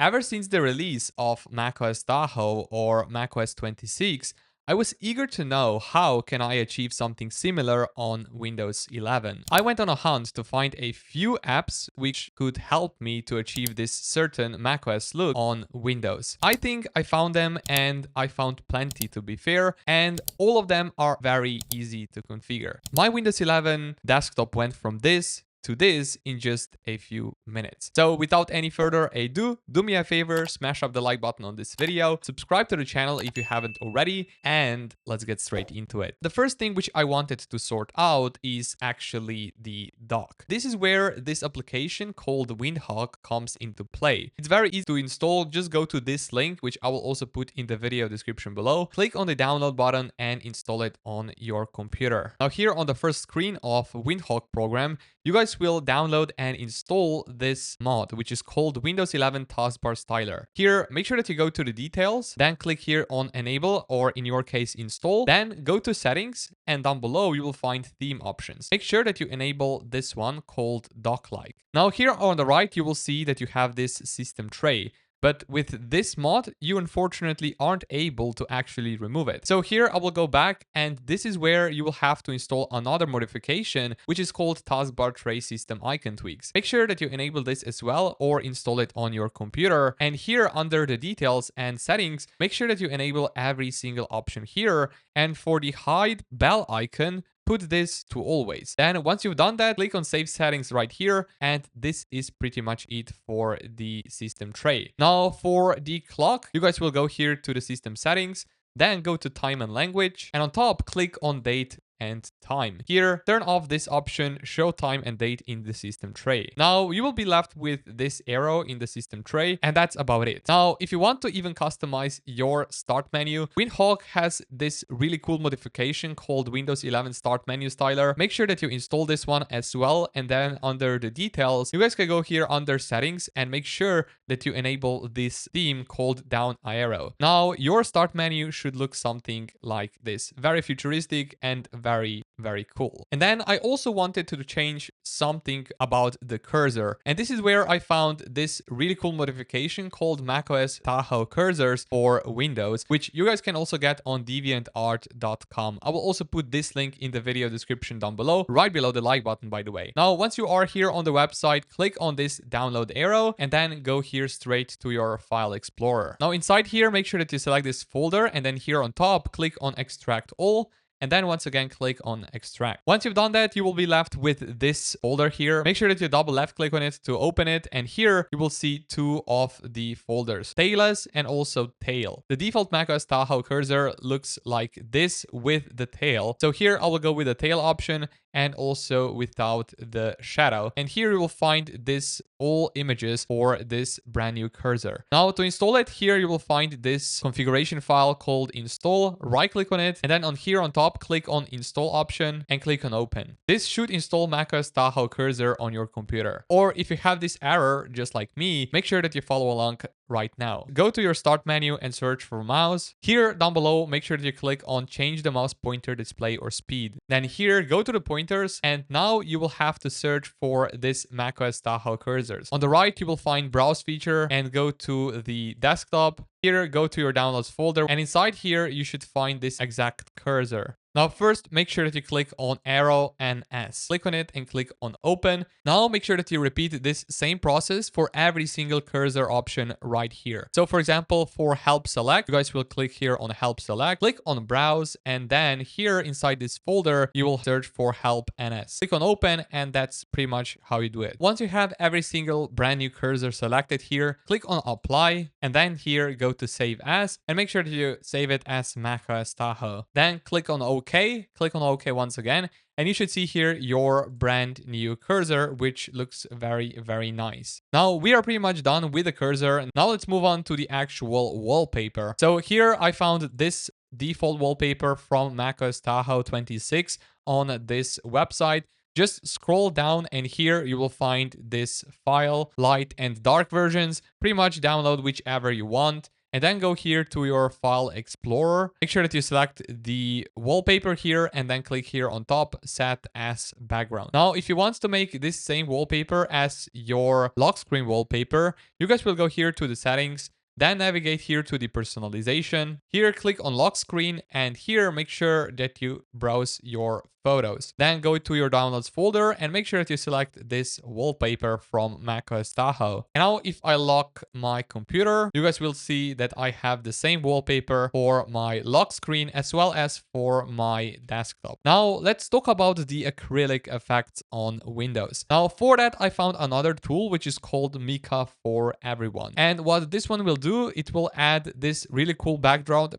Ever since the release of macOS Tahoe or macOS 26, I was eager to know how can I achieve something similar on Windows 11. I went on a hunt to find a few apps which could help me to achieve this certain macOS look on Windows. I think I found them, and I found plenty to be fair, and all of them are very easy to configure. My Windows 11 desktop went from this to this in just a few minutes. So without any further ado, do me a favor, smash up the like button on this video, subscribe to the channel if you haven't already, and let's get straight into it. The first thing which I wanted to sort out is actually the dock. This is where this application called Windhawk comes into play. It's very easy to install. Just go to this link, which I will also put in the video description below. Click on the download button and install it on your computer. Now here on the first screen of Windhawk program, you guys will download and install this mod, which is called Windows 11 Taskbar Styler. Here, make sure that you go to the details, then click here on enable, or in your case, install. Then go to settings, and down below, you will find theme options. Make sure that you enable this one called dock-like. Now here on the right, you will see that you have this system tray. But with this mod, you unfortunately aren't able to actually remove it. So here I will go back, and this is where you will have to install another modification, which is called Taskbar Tray System Icon Tweaks. Make sure that you enable this as well, or install it on your computer. And here under the details and settings, make sure that you enable every single option here. And for the hide bell icon, put this to always. Then once you've done that, click on save settings right here, and this is pretty much it for the system tray. Now for the clock, you guys will go here to the system settings, then go to time and language, and on top click on date and time. Here, turn off this option, show time and date in the system tray. Now, you will be left with this arrow in the system tray, and that's about it. Now, if you want to even customize your start menu, Windhawk has this really cool modification called Windows 11 Start Menu Styler. Make sure that you install this one as well, and then under the details, you guys can go here under settings and make sure that you enable this theme called down arrow. Now, your start menu should look something like this. Very futuristic and very cool. And then I also wanted to change something about the cursor. And this is where I found this really cool modification called macOS Tahoe cursors for Windows, which you guys can also get on deviantart.com. I will also put this link in the video description down below, right below the like button, by the way. Now, once you are here on the website, click on this download arrow and then go here straight to your file explorer. Now inside here, make sure that you select this folder, and then here on top, click on extract all. And then once again, click on extract. Once you've done that, you will be left with this folder here. Make sure that you double left click on it to open it. And here you will see two of the folders, tailless and also tail. The default macOS Tahoe cursor looks like this with the tail. So here I will go with the tail option and also without the shadow. And here you will find this all images for this brand new cursor. Now to install it, here you will find this configuration file called install. Right click on it, and then on here on top, click on install option and click on open. This should install macOS Tahoe cursor on your computer. Or if you have this error just like me, make sure that you follow along right now. Go to your start menu and search for mouse. Here down below, make sure that you click on change the mouse pointer display or speed. Then here, go to the pointers, and now you will have to search for this macOS Tahoe cursors. On the right, you will find browse feature and go to the desktop. Here, go to your downloads folder, and inside here, you should find this exact cursor. Now first, make sure that you click on arrow and S. Click on it and click on open. Now make sure that you repeat this same process for every single cursor option right here. So for example, for help select, you guys will click here on help select, click on browse, and then here inside this folder, you will search for help NS. Click on open, and that's pretty much how you do it. Once you have every single brand new cursor selected here, click on apply, and then here go to save as, and make sure that you save it as macOS Tahoe. Then click on OK, click on OK once again, and you should see here your brand new cursor, which looks very nice. Now we are pretty much done with the cursor. Now let's move on to the actual wallpaper. So here I found this default wallpaper from macOS Tahoe 26 on this website. Just scroll down, and here you will find this file, light and dark versions. Pretty much download whichever you want. and then go here to your file explorer. Make sure that you select the wallpaper here and then click here on top, set as background. Now, if you want to make this same wallpaper as your lock screen wallpaper, you guys will go here to the settings, then navigate here to the personalization. Here, click on lock screen, and here make sure that you browse your photos. Then go to your downloads folder and make sure that you select this wallpaper from macOS Tahoe. And now if I lock my computer, you guys will see that I have the same wallpaper for my lock screen as well as for my desktop. Now let's talk about the acrylic effects on Windows. Now for that, I found another tool which is called MicaForEveryone. And what this one will do, it will add this really cool backdrop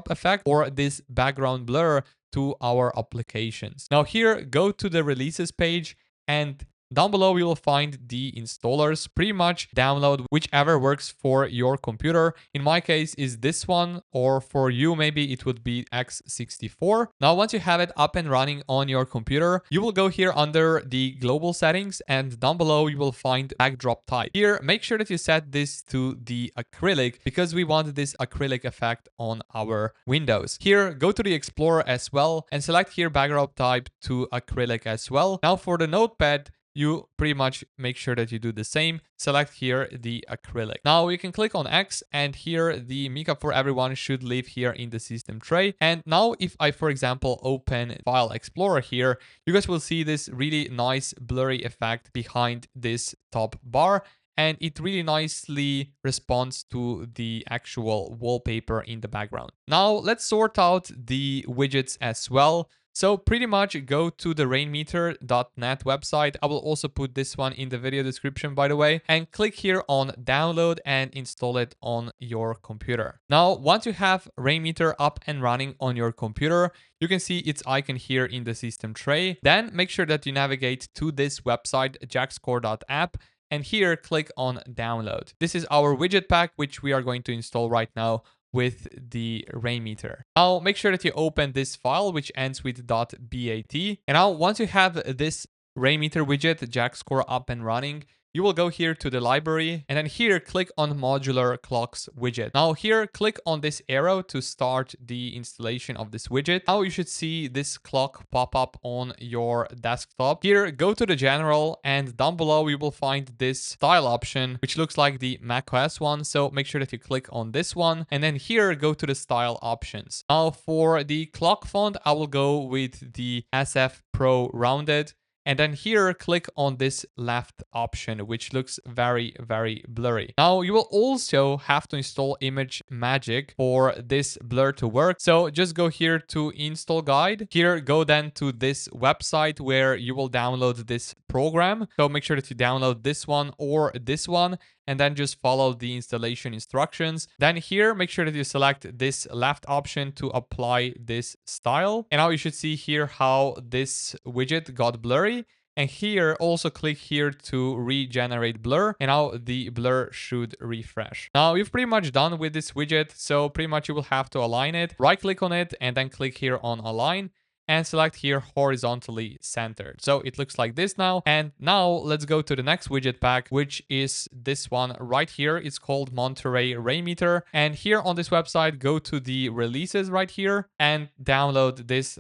effect or this background blur to our applications. Now here, go to the releases page, and down below you will find the installers. Pretty much download whichever works for your computer. In my case is this one, or for you maybe it would be X64. Now once you have it up and running on your computer, you will go here under the global settings, and down below you will find backdrop type. Here, make sure that you set this to the acrylic because we want this acrylic effect on our windows. Here, go to the Explorer as well and select here backdrop type to acrylic as well. Now for the notepad, you pretty much make sure that you do the same. Select here the acrylic. Now you can click on X, and here the MicaForEveryone should live here in the system tray. And now if I, for example, open File Explorer here, you guys will see this really nice blurry effect behind this top bar. And it really nicely responds to the actual wallpaper in the background. Now let's sort out the widgets as well. So pretty much go to the Rainmeter.net website. I will also put this one in the video description, by the way, and click here on download and install it on your computer. Now, once you have Rainmeter up and running on your computer, you can see its icon here in the system tray. Then make sure that you navigate to this website, JaxCore.app, and here click on download. This is our widget pack, which we are going to install right now with the Rainmeter. Now make sure that you open this file which ends with .bat. And now once you have this Rainmeter widget, JaxCore, up and running, you will go here to the library, and then here click on modular clocks widget. Now here click on this arrow to start the installation of this widget. Now you should see this clock pop up on your desktop. Here go to the general, and down below you will find this style option which looks like the macOS one. So make sure that you click on this one, and then here go to the style options. Now for the clock font, I will go with the SF Pro Rounded. And then here, click on this left option, which looks very, very blurry. Now, you will also have to install Image Magic for this blur to work. So just go here to install guide. Here, go then to this website where you will download this program. So make sure that you download this one or this one, and then just follow the installation instructions. Then here, make sure that you select this left option to apply this style. And now you should see here how this widget got blurry. And here, also click here to regenerate blur. And now the blur should refresh. Now you've pretty much done with this widget. So pretty much you will have to align it. Right click on it and then click here on align. And select here horizontally centered. So it looks like this now. And now let's go to the next widget pack, which is this one right here. It's called Monterey Rainmeter. And here on this website, go to the releases right here and download this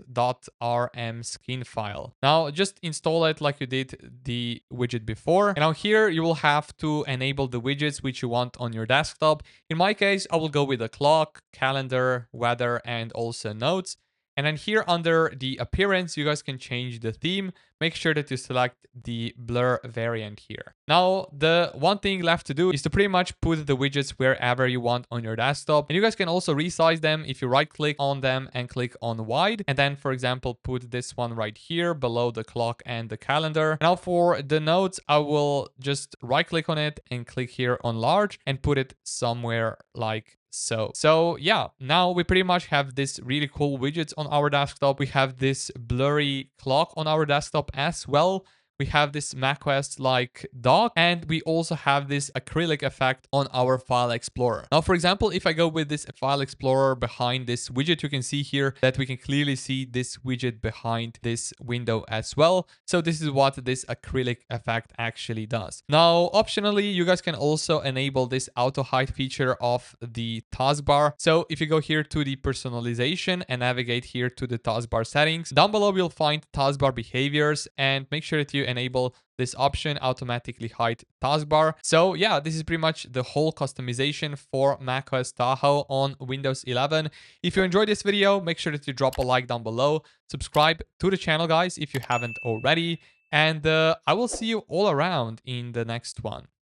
.rm skin file. Now just install it like you did the widget before. And now here you will have to enable the widgets which you want on your desktop. In my case, I will go with the clock, calendar, weather, and also notes. And then here under the appearance, you guys can change the theme. Make sure that you select the blur variant here. Now, the one thing left to do is to pretty much put the widgets wherever you want on your desktop. And you guys can also resize them if you right click on them and click on wide. And then, for example, put this one right here below the clock and the calendar. Now for the notes, I will just right click on it and click here on large and put it somewhere like so yeah, now we pretty much have this really cool widgets on our desktop. We have this blurry clock on our desktop as well, we have this macOS like dock, and we also have this acrylic effect on our file explorer. Now, for example, if I go with this file explorer behind this widget, you can see here that we can clearly see this widget behind this window as well. So this is what this acrylic effect actually does. Now, optionally, you guys can also enable this auto hide feature of the taskbar. So if you go here to the personalization and navigate here to the taskbar settings, down below you'll find taskbar behaviors, and make sure that you enable this option, automatically hide taskbar. So yeah, this is pretty much the whole customization for macOS Tahoe on Windows 11. If you enjoyed this video, make sure that you drop a like down below, subscribe to the channel guys if you haven't already, and I will see you all around in the next one.